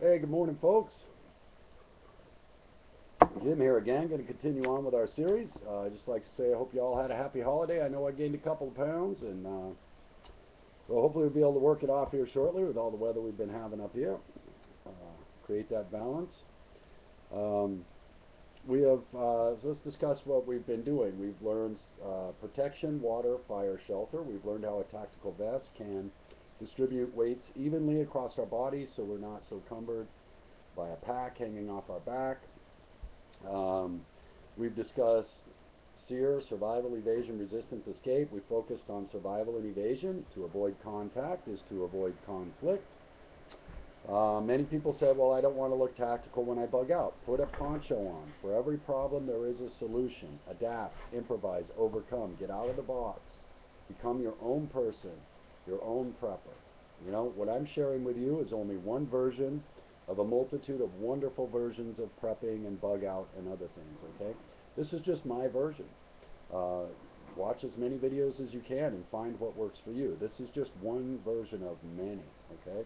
Hey, good morning, folks. Jim here again. Going to continue on with our series. I just like to say I hope you all had a happy holiday. I know I gained a couple of pounds, and so hopefully we'll be able to work it off here shortly with all the weather we've been having up here. Uh, Create that balance. Um, so let's discuss what we've been doing. We've learned protection, water, fire, shelter. We've learned how a tactical vest can distribute weights evenly across our bodies so we're not so cumbered by a pack hanging off our back. Um, we've discussed SEER, survival, evasion, resistance, escape. We focused on survival and evasion. To avoid contact is to avoid conflict. Many people said, well, I don't want to look tactical when I bug out. Put a poncho on. For every problem, there is a solution. Adapt, improvise, overcome. Get out of the box. Become your own person, your own prepper. You know, what I'm sharing with you is only one version of a multitude of wonderful versions of prepping and bug out and other things, okay? This is just my version. Uh, Watch as many videos as you can and find what works for you. This is just one version of many, okay?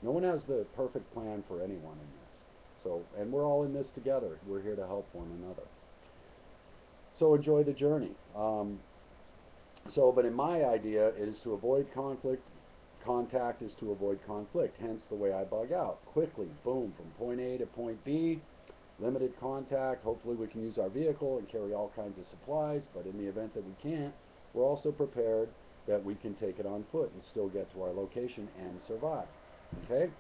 No one has the perfect plan for anyone in this. So, and we're all in this together. We're here to help one another. So enjoy the journey. But in my idea, it is to avoid conflict. Contact is to avoid conflict, hence the way I bug out. Quickly, boom, from point A to point B, limited contact. Hopefully we can use our vehicle and carry all kinds of supplies, but in the event that we can't, we're also prepared that we can take it on foot and still get to our location and survive. Okay?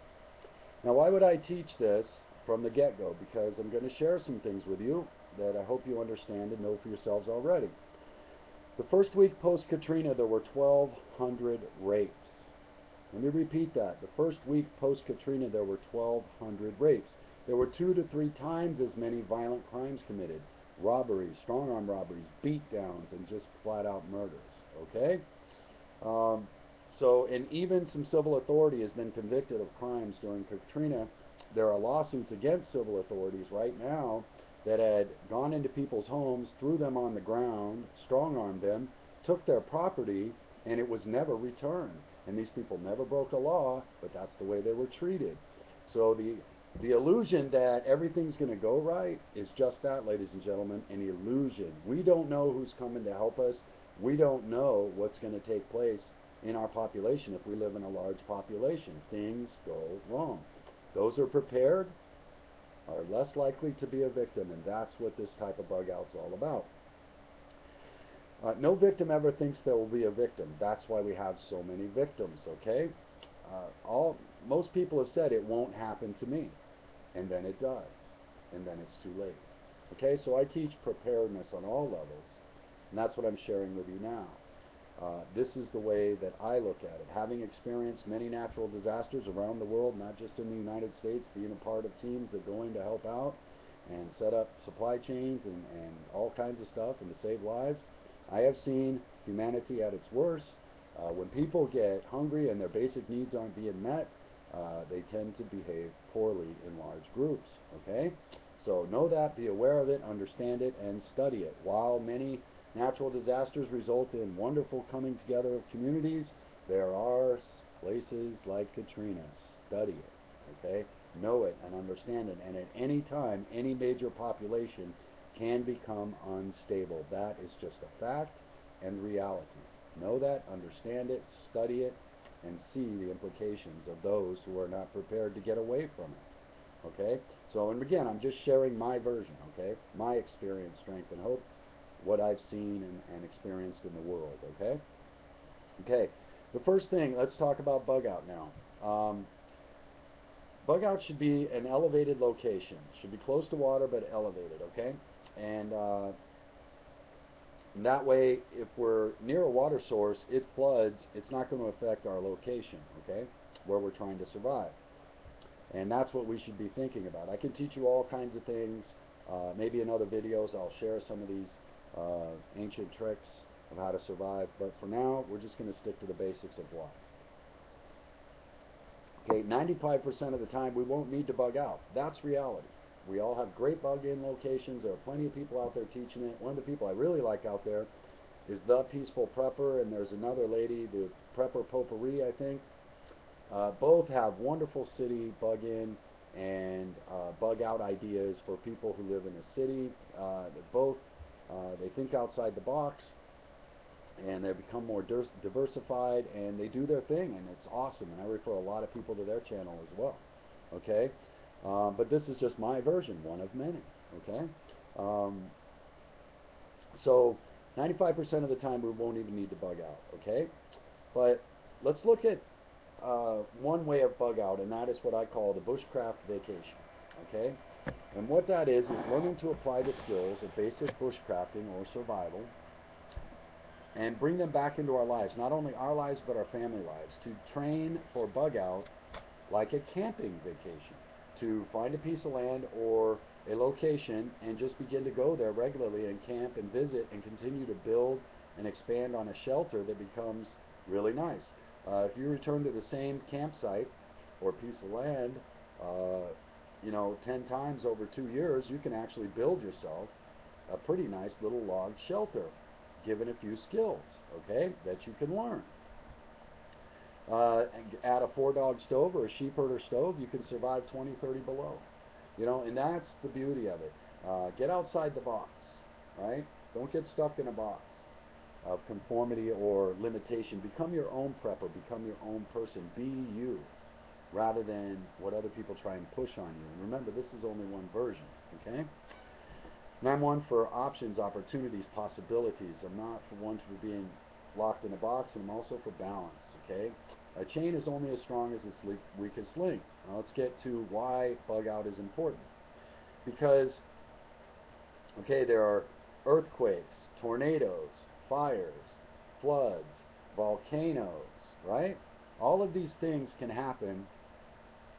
Now, why would I teach this from the get-go? Because I'm going to share some things with you that I hope you understand and know for yourselves already. The first week post-Katrina, there were 1,200 rapes. Let me repeat that. The first week post-Katrina, there were 1,200 rapes. There were 2 to 3 times as many violent crimes committed. Robberies, strong-arm robberies, beat-downs, and just flat-out murders. Okay? Um, and even some civil authority has been convicted of crimes during Katrina. There are lawsuits against civil authorities right now that had gone into people's homes, threw them on the ground, strong-armed them, took their property, and it was never returned. And these people never broke a law, but that's the way they were treated. So the illusion that everything's going to go right is just that, ladies and gentlemen, an illusion. We don't know who's coming to help us. We don't know what's going to take place in our population if we live in a large population. Things go wrong. Those who are prepared are less likely to be a victim, and that's what this type of bug out's all about. No victim ever thinks there will be a victim. That's why we have so many victims, okay? Most people have said it won't happen to me, and then it does, and then it's too late. Okay, so I teach preparedness on all levels, and that's what I'm sharing with you now. This is the way that I look at it. Having experienced many natural disasters around the world, not just in the United States, being a part of teams that go in to help out and set up supply chains and all kinds of stuff and to save lives, I have seen humanity at its worst. When people get hungry and their basic needs aren't being met, they tend to behave poorly in large groups. Okay? So know that, be aware of it, understand it, and study it. While many natural disasters result in wonderful coming together of communities, there are places like Katrina. Study it. Okay? Know it and understand it. And at any time, any major population can become unstable. That is just a fact and reality. Know that, understand it, study it, and see the implications of those who are not prepared to get away from it. Okay? So, and again, I'm just sharing my version, okay? My experience, strength, and hope, what I've seen and experienced in the world, okay? Okay, the first thing, let's talk about bug out now. Bug out should be an elevated location. Should be close to water, but elevated, okay? And that way, if we're near a water source, it floods, it's not going to affect our location, okay, where we're trying to survive. And that's what we should be thinking about. I can teach you all kinds of things. Maybe in other videos I'll share some of these ancient tricks of how to survive. But for now, we're just going to stick to the basics of life. Okay, 95% of the time we won't need to bug out. That's reality. We all have great bug-in locations. There are plenty of people out there teaching it. One of the people I really like out there is The Peaceful Prepper, and there's another lady, the Prepper Potpourri, I think. Both have wonderful city bug-in and bug out ideas for people who live in a city. They think outside the box, and they become more diversified, and they do their thing, and it's awesome. And I refer a lot of people to their channel as well. Okay, but this is just my version, one of many. Okay, um, so 95% of the time we won't even need to bug out. Okay, but let's look at one way of bug out, and that is what I call the bushcraft vacation. Okay, and what that is learning to apply the skills of basic bushcrafting or survival and bring them back into our lives, not only our lives but our family lives, to train for bug out like a camping vacation, to find a piece of land or a location and just begin to go there regularly and camp and visit and continue to build and expand on a shelter that becomes really nice. If you return to the same campsite or piece of land, 10 times over 2 years, you can actually build yourself a pretty nice little log shelter, given a few skills, okay, that you can learn. Add a 4-dog stove or a sheep herder stove, you can survive 20, 30 below. And that's the beauty of it. Get outside the box, right? Don't get stuck in a box of conformity or limitation. Become your own prepper, become your own person, be you, rather than what other people try and push on you. And remember, this is only one version, okay? And I'm one for options, opportunities, possibilities. I'm not for one for being locked in a box, and I'm also for balance, okay? A chain is only as strong as its weakest link. Now let's get to why bug out is important. Because, okay, there are earthquakes, tornadoes, fires, floods, volcanoes, right? All of these things can happen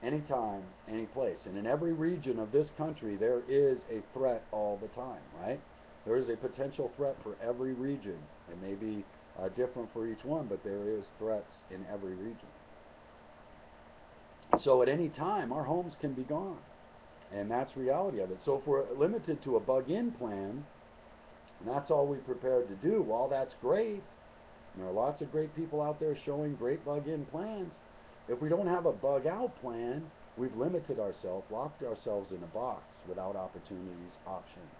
anytime, any place. And in every region of this country, there is a threat all the time, right? There is a potential threat for every region. It may be different for each one, but there is threats in every region. So at any time, our homes can be gone. And that's reality of it. So if we're limited to a bug-in plan, and that's all we're prepared to do, while that's great, and there are lots of great people out there showing great bug-in plans, if we don't have a bug-out plan, we've limited ourselves, locked ourselves in a box without opportunities, options.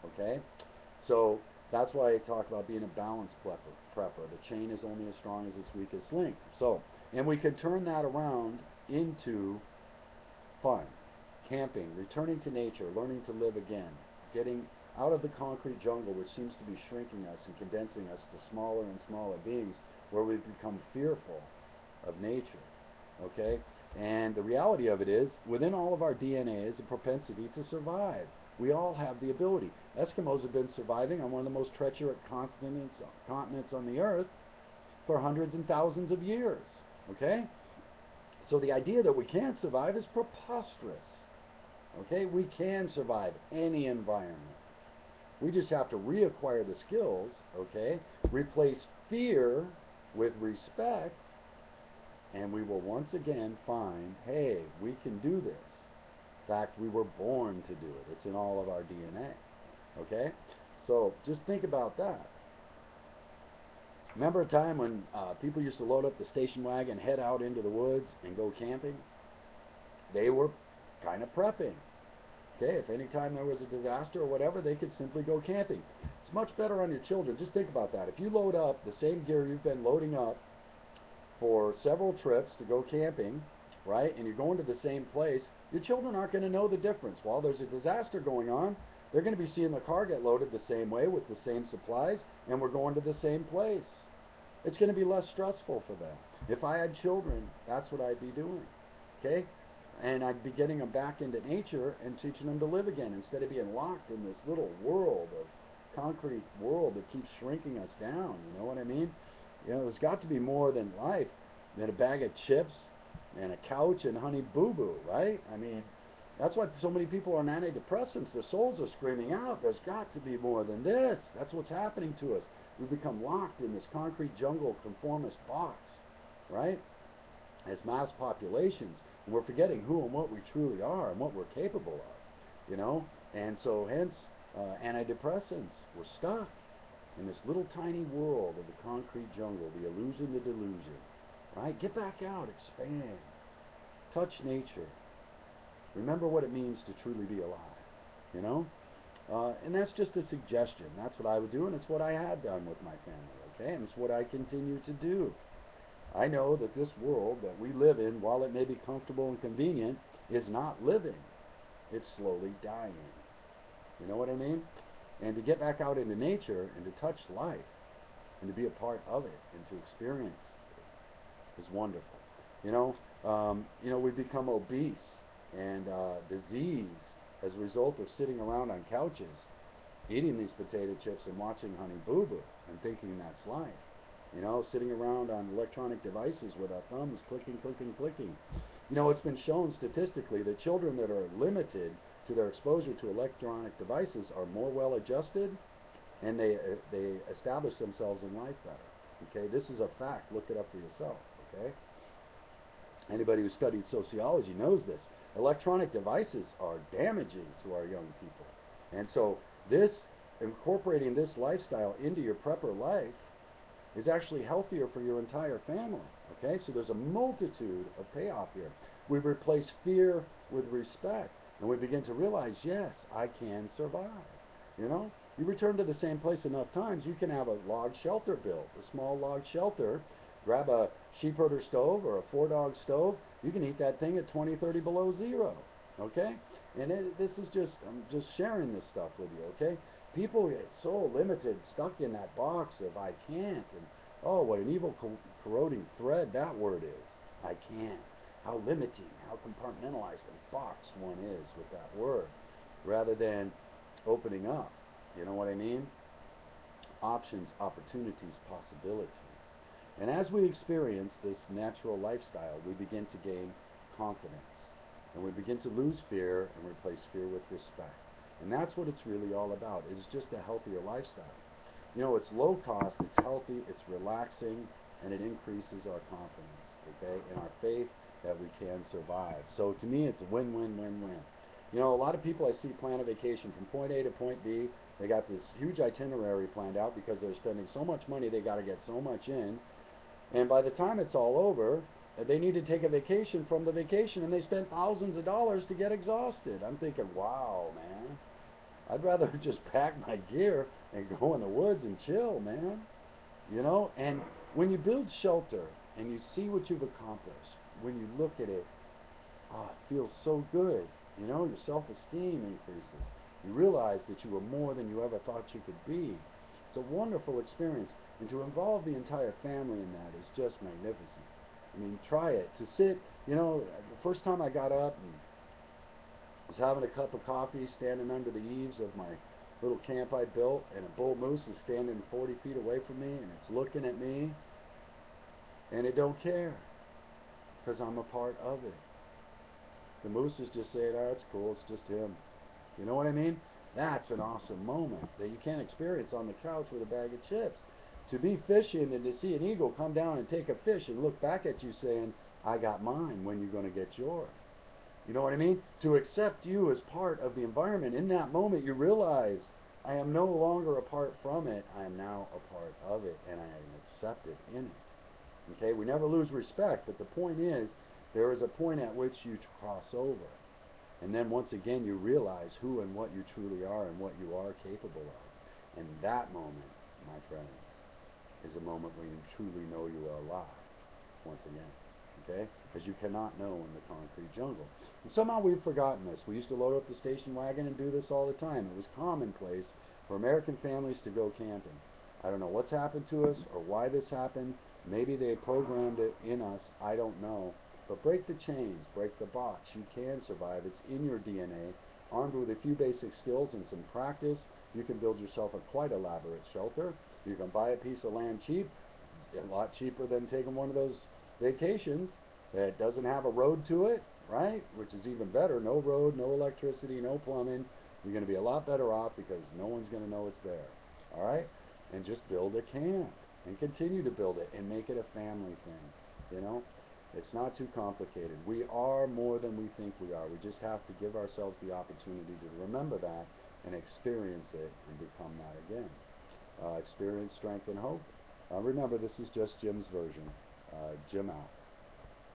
Okay? So that's why I talk about being a balanced prepper. The chain is only as strong as its weakest link. So, and we can turn that around into fun, camping, returning to nature, learning to live again, getting out of the concrete jungle, which seems to be shrinking us and condensing us to smaller and smaller beings, where we've become fearful of nature. Okay? And the reality of it is, within all of our DNA is a propensity to survive. We all have the ability. Eskimos have been surviving on one of the most treacherous continents on the earth for hundreds and thousands of years. Okay? So the idea that we can't survive is preposterous. Okay? We can survive any environment. We just have to reacquire the skills, okay? Replace fear with respect, and we will once again find, hey, we can do this. In fact, we were born to do it. It's in all of our DNA, okay? So just think about that. Remember a time when people used to load up the station wagon, head out into the woods, and go camping? They were kind of prepping. Okay, if any time there was a disaster or whatever, they could simply go camping. It's much better on your children. Just think about that. If you load up the same gear you've been loading up for several trips to go camping, right, and you're going to the same place, your children aren't going to know the difference. While there's a disaster going on, they're going to be seeing the car get loaded the same way with the same supplies, and we're going to the same place. It's going to be less stressful for them. If I had children, that's what I'd be doing. Okay? And I'd be getting them back into nature and teaching them to live again instead of being locked in this little world of concrete world that keeps shrinking us down. You know what I mean? There's got to be more than life than a bag of chips and a couch and honey boo boo, right? I mean, that's why so many people are on antidepressants. Their souls are screaming out. There's got to be more than this. That's what's happening to us. We've become locked in this concrete jungle conformist box, right? As mass populations. And we're forgetting who and what we truly are and what we're capable of, And so hence, antidepressants. We're stuck in this little tiny world of the concrete jungle, the illusion, the delusion, right? Get back out, expand, touch nature, Remember what it means to truly be alive, you know? And that's just a suggestion. That's what I would do, and it's what I had done with my family, okay? And it's what I continue to do. I know that this world that we live in, while it may be comfortable and convenient, is not living. It's slowly dying. You know what I mean? And to get back out into nature and to touch life and to be a part of it and to experience it is wonderful. We become obese and disease as a result of sitting around on couches, eating these potato chips and watching Honey Boo Boo and thinking that's life. Sitting around on electronic devices with our thumbs clicking, clicking, clicking. It's been shown statistically that children that are limited to their exposure to electronic devices are more well adjusted and they establish themselves in life better. Okay, this is a fact. Look it up for yourself. Okay, anybody who studied sociology knows this. Electronic devices are damaging to our young people, and so incorporating this lifestyle into your prepper life is actually healthier for your entire family. Okay, so there's a multitude of payoff here. We replace fear with respect, and we begin to realize, yes, I can survive. You return to the same place enough times, you can have a log shelter built, a small log shelter. Grab a sheep herder stove or a 4-dog stove. You can heat that thing at 20, 30 below zero. Okay, and I'm just sharing this stuff with you. Okay. People get so limited, stuck in that box of I can't, and oh, what an evil corroding thread that word is. I can't. How limiting, how compartmentalized and boxed one is with that word, rather than opening up. You know what I mean? Options, opportunities, possibilities. And as we experience this natural lifestyle, we begin to gain confidence, and we begin to lose fear and replace fear with respect. And that's what it's really all about. It's just a healthier lifestyle. It's low cost, it's healthy, it's relaxing, and it increases our confidence, okay, in our faith that we can survive. So to me, it's a win, win, win, win. A lot of people I see plan a vacation from point A to point B. They got this huge itinerary planned out because they're spending so much money, they got to get so much in. And by the time it's all over, they need to take a vacation from the vacation, and they spend thousands of dollars to get exhausted. I'm thinking, wow, man. I'd rather just pack my gear and go in the woods and chill, man. And when you build shelter and you see what you've accomplished, when you look at it, it feels so good. Your self-esteem increases. You realize that you are more than you ever thought you could be. It's a wonderful experience. And to involve the entire family in that is just magnificent. I mean, try it. To sit, the first time I got up and was having a cup of coffee, standing under the eaves of my little camp I built, and a bull moose is standing 40 feet away from me, and it's looking at me, and it don't care, because I'm a part of it. The moose is just saying, oh, it's cool, it's just him. You know what I mean? That's an awesome moment that you can't experience on the couch with a bag of chips. To be fishing and to see an eagle come down and take a fish and look back at you saying, I got mine, when you going to get yours? You know what I mean? To accept you as part of the environment. In that moment, you realize, I am no longer apart from it. I am now a part of it, and I am accepted in it. Okay? We never lose respect, but the point is, there is a point at which you cross over. And then once again, you realize who and what you truly are and what you are capable of. And that moment, my friends, is a moment when you truly know you are alive. Once again. Okay? Because you cannot know in the concrete jungle. And somehow we've forgotten this. We used to load up the station wagon and do this all the time. It was commonplace for American families to go camping. I don't know what's happened to us or why this happened. Maybe they programmed it in us. I don't know. But break the chains, break the box. You can survive. It's in your DNA. Armed with a few basic skills and some practice, you can build yourself a quite elaborate shelter. You can buy a piece of land cheap, a lot cheaper than taking one of those vacations that doesn't have a road to it, right? Which is even better. No road, no electricity, no plumbing. You're going to be a lot better off because no one's going to know it's there. All right? And just build a camp and continue to build it and make it a family thing. It's not too complicated. We are more than we think we are. We just have to give ourselves the opportunity to remember that and experience it and become that again. Experience, strength, and hope. Remember, this is just Jim's version. Jim out.